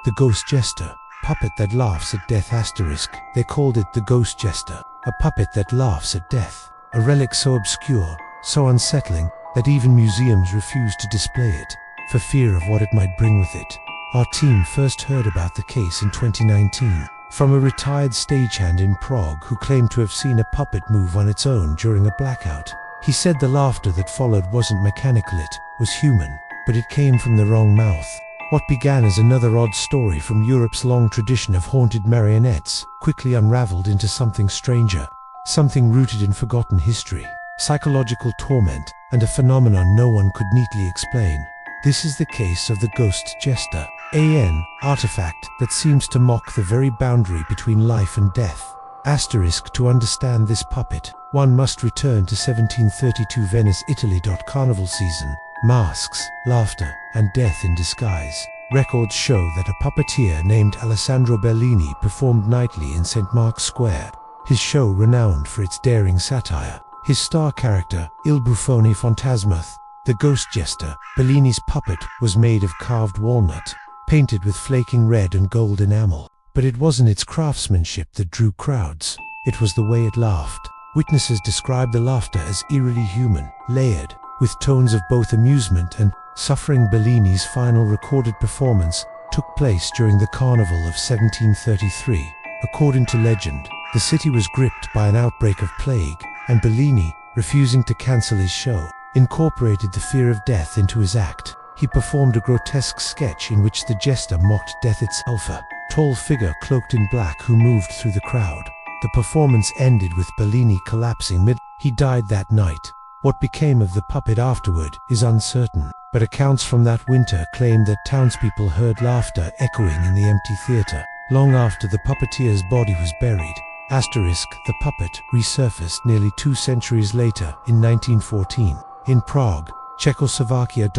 the Ghost Jester, puppet that laughs at death *. They called it the Ghost Jester, a puppet that laughs at death, a relic so obscure, so unsettling, that even museums refuse to display it, for fear of what it might bring with it. Our team first heard about the case in 2019, from a retired stagehand in Prague who claimed to have seen a puppet move on its own during a blackout. He said the laughter that followed wasn't mechanical, it was human, but it came from the wrong mouth. What began as another odd story from Europe's long tradition of haunted marionettes quickly unraveled into something stranger, something rooted in forgotten history, psychological torment, and a phenomenon no one could neatly explain. This is the case of the Ghost Jester, an artifact that seems to mock the very boundary between life and death. To understand this puppet, one must return to 1732 Venice, Italy. Carnival season, masks, laughter, and death in disguise. Records show that a puppeteer named Alessandro Bellini performed nightly in St. Mark's Square, his show renowned for its daring satire. His star character, Il Buffone Fantasmath, the Ghost Jester, Bellini's puppet, was made of carved walnut, painted with flaking red and gold enamel. But it wasn't its craftsmanship that drew crowds, it was the way it laughed. Witnesses described the laughter as eerily human, layered, with tones of both amusement and suffering. Bellini's final recorded performance took place during the Carnival of 1733. According to legend, the city was gripped by an outbreak of plague, and Bellini, refusing to cancel his show, incorporated the fear of death into his act. He performed a grotesque sketch in which the jester mocked death itself, a tall figure cloaked in black who moved through the crowd. The performance ended with Bellini collapsing mid. He died that night. What became of the puppet afterward is uncertain, but accounts from that winter claim that townspeople heard laughter echoing in the empty theater long after the puppeteer's body was buried. The puppet resurfaced nearly 2 centuries later in 1914 in Prague, Czechoslovakia.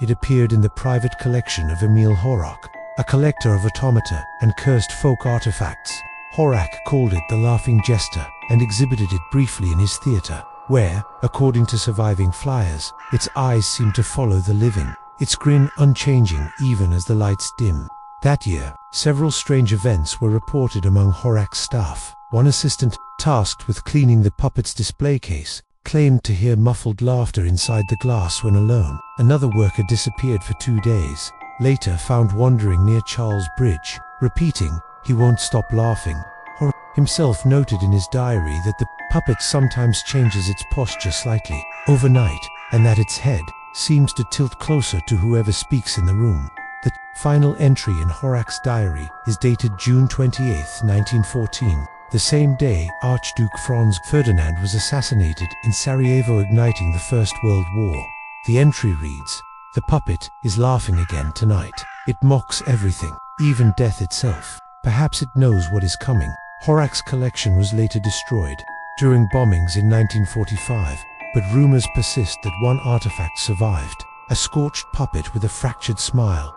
It appeared in the private collection of Emil Horak, a collector of automata and cursed folk artifacts. Horak called it the Laughing Jester and exhibited it briefly in his theater, where, according to surviving flyers, its eyes seemed to follow the living, its grin unchanging even as the lights dim. That year, several strange events were reported among Horak's staff. One assistant, tasked with cleaning the puppet's display case, claimed to hear muffled laughter inside the glass when alone. Another worker disappeared for 2 days, later found wandering near Charles Bridge, repeating, "He won't stop laughing." Horak himself noted in his diary that the puppet sometimes changes its posture slightly, overnight, and that its head seems to tilt closer to whoever speaks in the room. The final entry in Horak's diary is dated June 28, 1914. The same day, Archduke Franz Ferdinand was assassinated in Sarajevo, igniting the First World War. The entry reads, "The puppet is laughing again tonight. It mocks everything, even death itself. Perhaps it knows what is coming." Horak's collection was later destroyed during bombings in 1945, but rumors persist that one artifact survived, a scorched puppet with a fractured smile.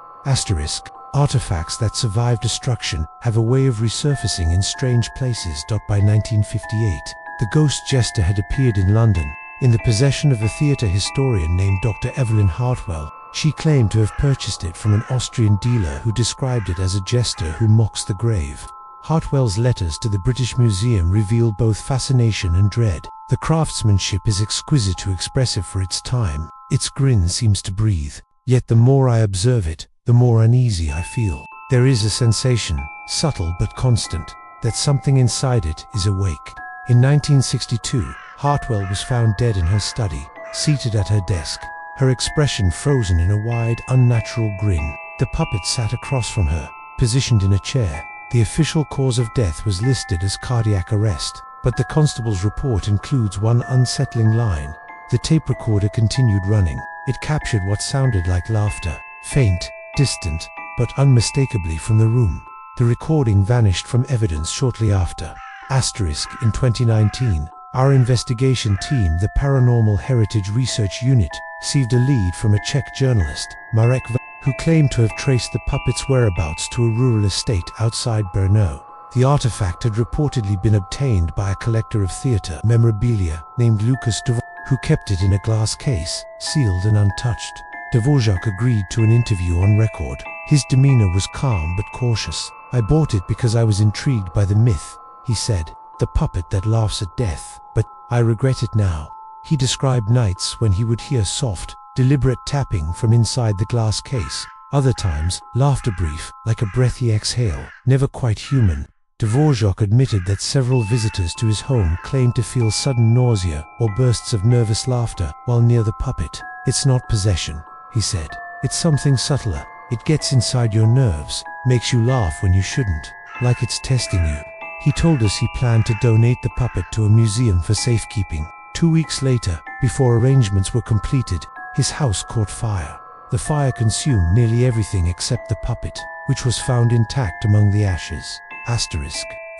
Artifacts that survive destruction have a way of resurfacing in strange places. By 1958, the Ghost Jester had appeared in London, in the possession of a theatre historian named Dr. Evelyn Hartwell. She claimed to have purchased it from an Austrian dealer who described it as a jester who mocks the grave. Hartwell's letters to the British Museum reveal both fascination and dread. The craftsmanship is exquisite, too expressive for its time. Its grin seems to breathe. Yet the more I observe it, the more uneasy I feel. There is a sensation, subtle but constant, that something inside it is awake. In 1962, Hartwell was found dead in her study, seated at her desk, her expression frozen in a wide, unnatural grin. The puppet sat across from her, positioned in a chair. The official cause of death was listed as cardiac arrest, but the constable's report includes one unsettling line. The tape recorder continued running. It captured what sounded like laughter, faint, distant, but unmistakably from the room. The recording vanished from evidence shortly after. In 2019, our investigation team, the Paranormal Heritage Research Unit, received a lead from a Czech journalist, Marek, who claimed to have traced the puppet's whereabouts to a rural estate outside Brno. The artifact had reportedly been obtained by a collector of theatre memorabilia named Lucas, who kept it in a glass case, sealed and untouched. Dvorak agreed to an interview on record. His demeanor was calm but cautious. "I bought it because I was intrigued by the myth," he said. "The puppet that laughs at death. But I regret it now." He described nights when he would hear soft, deliberate tapping from inside the glass case. Other times, laughter brief, like a breathy exhale, never quite human. Dvorak admitted that several visitors to his home claimed to feel sudden nausea or bursts of nervous laughter while near the puppet. "It's not possession," he said. "It's something subtler. It gets inside your nerves, makes you laugh when you shouldn't, like it's testing you." He told us he planned to donate the puppet to a museum for safekeeping. 2 weeks later, before arrangements were completed, his house caught fire. The fire consumed nearly everything except the puppet, which was found intact among the ashes.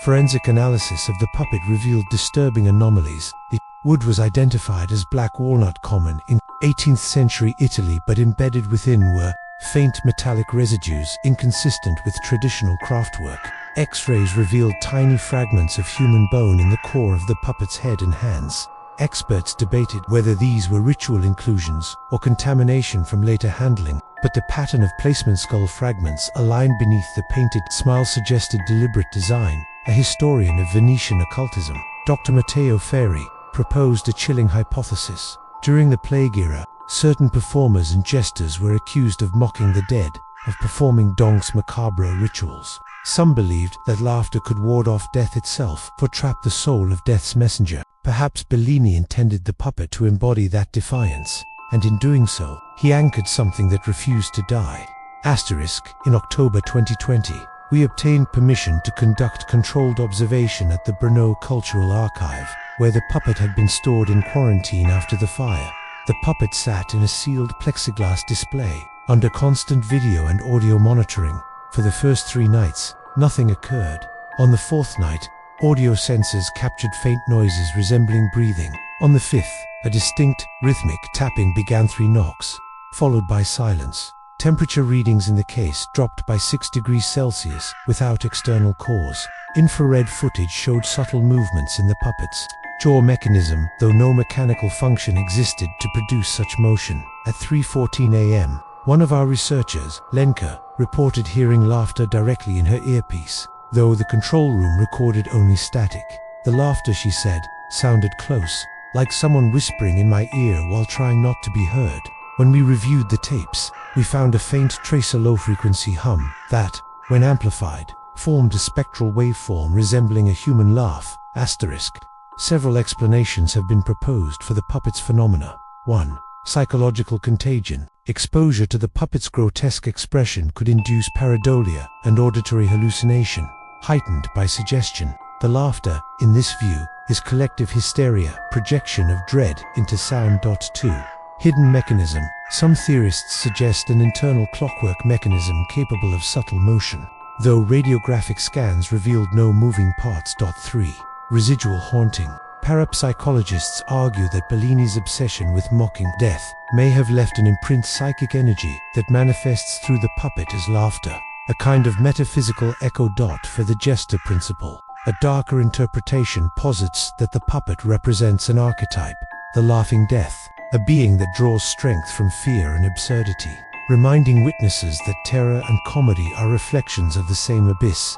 Forensic analysis of the puppet revealed disturbing anomalies. The wood was identified as black walnut, common in 18th century Italy, but embedded within were faint metallic residues inconsistent with traditional craftwork. X-rays revealed tiny fragments of human bone in the core of the puppet's head and hands. Experts debated whether these were ritual inclusions or contamination from later handling, but the pattern of placement skull fragments aligned beneath the painted smile suggested deliberate design. A historian of Venetian occultism, Dr. Matteo Ferri, proposed a chilling hypothesis. During the plague era, certain performers and jesters were accused of mocking the dead, of performing danse macabre rituals. Some believed that laughter could ward off death itself, or trap the soul of death's messenger. Perhaps Bellini intended the puppet to embody that defiance, and in doing so, he anchored something that refused to die. In October 2020, we obtained permission to conduct controlled observation at the Brno Cultural Archive, where the puppet had been stored in quarantine after the fire. The puppet sat in a sealed plexiglass display, under constant video and audio monitoring. For the first 3 nights, nothing occurred. On the 4th night, audio sensors captured faint noises resembling breathing. On the 5th, a distinct, rhythmic tapping began 3 knocks, followed by silence. Temperature readings in the case dropped by 6 degrees Celsius without external cause. Infrared footage showed subtle movements in the puppet's jaw mechanism, though no mechanical function existed to produce such motion. At 3:14 a.m., one of our researchers, Lenka, reported hearing laughter directly in her earpiece, though the control room recorded only static. "The laughter," she said, "sounded close, like someone whispering in my ear while trying not to be heard." When we reviewed the tapes, we found a faint tracer low-frequency hum that, when amplified, formed a spectral waveform resembling a human laugh. Several explanations have been proposed for the puppet's phenomena. 1. Psychological contagion. Exposure to the puppet's grotesque expression could induce pareidolia and auditory hallucination, heightened by suggestion. The laughter, in this view, is collective hysteria, projection of dread into sound. 2. Hidden mechanism. Some theorists suggest an internal clockwork mechanism capable of subtle motion, though radiographic scans revealed no moving parts. 3. Residual haunting. Parapsychologists argue that Bellini's obsession with mocking death may have left an imprinted psychic energy that manifests through the puppet as laughter, a kind of metaphysical echo. For the jester principle, a darker interpretation posits that the puppet represents an archetype, the laughing death, a being that draws strength from fear and absurdity, reminding witnesses that terror and comedy are reflections of the same abyss.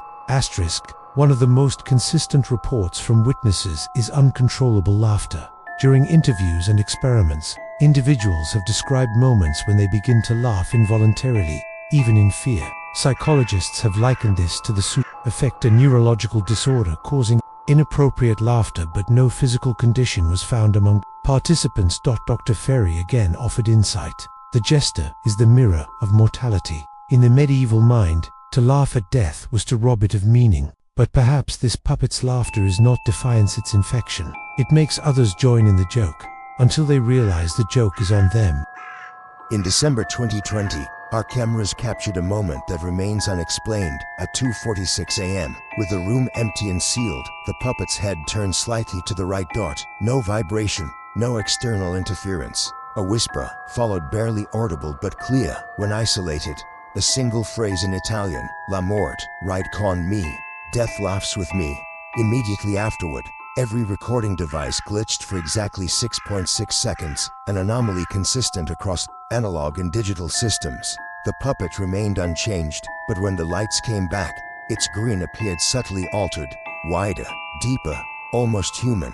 One of the most consistent reports from witnesses is uncontrollable laughter. During interviews and experiments, individuals have described moments when they begin to laugh involuntarily, even in fear. Psychologists have likened this to the effect, a neurological disorder causing inappropriate laughter, but no physical condition was found among participants. Dr. Ferri again offered insight. The jester is the mirror of mortality. In the medieval mind, to laugh at death was to rob it of meaning. But perhaps this puppet's laughter is not defiance, it's infection. It makes others join in the joke, until they realize the joke is on them. In December 2020, our cameras captured a moment that remains unexplained. At 2:46 a.m., with the room empty and sealed, the puppet's head turned slightly to the right. No vibration, no external interference. A whisper, followed barely audible but clear when isolated. A single phrase in Italian, "La morte, ride con me." Death laughs with me. Immediately afterward, Every recording device glitched for exactly 6.6 seconds, an anomaly consistent across analog and digital systems. The puppet remained unchanged, but when the lights came back, its grin appeared subtly altered, wider, deeper, almost human.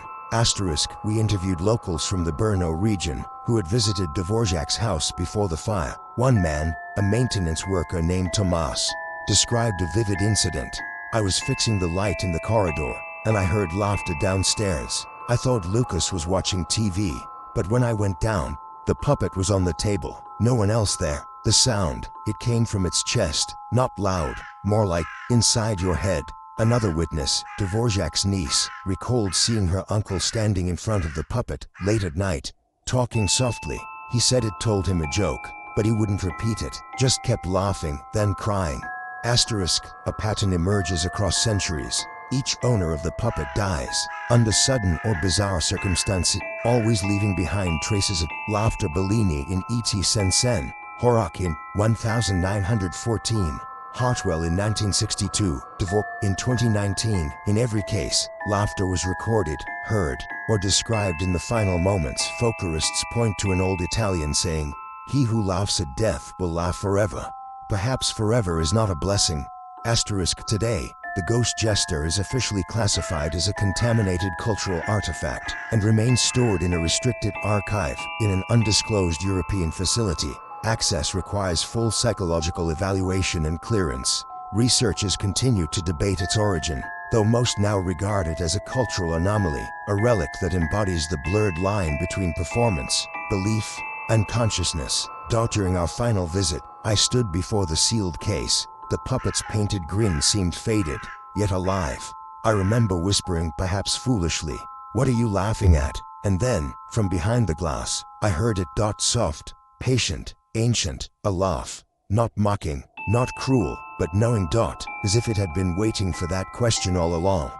We interviewed locals from the Brno region who had visited Dvorak's house before the fire. One man, a maintenance worker named Tomas, described a vivid incident. I was fixing the light in the corridor, and I heard laughter downstairs. I thought Lucas was watching TV, but when I went down, the puppet was on the table. No one else there. The sound, it came from its chest, not loud, more like inside your head. Another witness, Dvorak's niece, recalled seeing her uncle standing in front of the puppet late at night, talking softly. He said it told him a joke, but he wouldn't repeat it, just kept laughing, then crying. A pattern emerges across centuries. Each owner of the puppet dies, under sudden or bizarre circumstances, always leaving behind traces of laughter. Bellini in E.T. Sensen, Horak in 1914, Hartwell in 1962, Dvorak in 2019. In every case, laughter was recorded, heard, or described in the final moments. Folklorists point to an old Italian saying, "He who laughs at death will laugh forever." Perhaps forever is not a blessing. Today, the Ghost Jester is officially classified as a contaminated cultural artifact and remains stored in a restricted archive in an undisclosed European facility. Access requires full psychological evaluation and clearance. Researchers continue to debate its origin, though most now regard it as a cultural anomaly, a relic that embodies the blurred line between performance, belief, and consciousness. During our final visit, I stood before the sealed case. The puppet's painted grin seemed faded, yet alive. I remember whispering, perhaps foolishly, "What are you laughing at?" And then, from behind the glass, I heard it, soft, patient, ancient, a laugh, not mocking, not cruel, but knowing, as if it had been waiting for that question all along.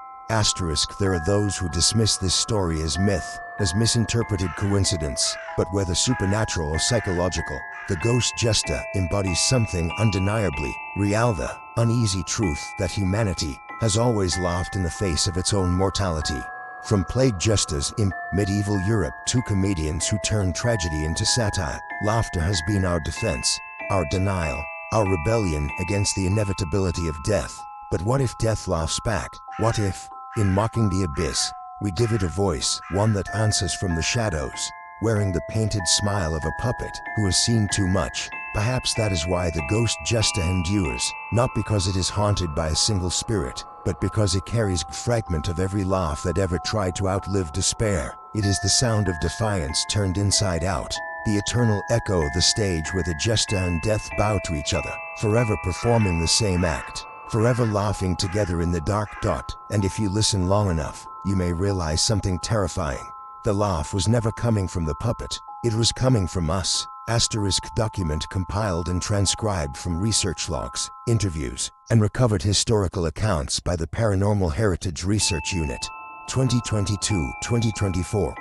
There are those who dismiss this story as myth, as misinterpreted coincidence, but whether supernatural or psychological, the Ghost Jester embodies something undeniably real, the uneasy truth that humanity has always laughed in the face of its own mortality. From plague jesters in medieval Europe to comedians who turn tragedy into satire, laughter has been our defense, our denial, our rebellion against the inevitability of death. But what if death laughs back? What if, in mocking the abyss, we give it a voice, one that answers from the shadows, wearing the painted smile of a puppet who has seen too much? Perhaps that is why the Ghost Jester endures, not because it is haunted by a single spirit, but because it carries a fragment of every laugh that ever tried to outlive despair. It is the sound of defiance turned inside out, the eternal echo of the stage where the jester and death bow to each other, forever performing the same act, forever laughing together in the dark. And if you listen long enough, you may realize something terrifying. The laugh was never coming from the puppet, it was coming from us. Document compiled and transcribed from research logs, interviews, and recovered historical accounts by the Paranormal Heritage Research Unit. 2022-2024.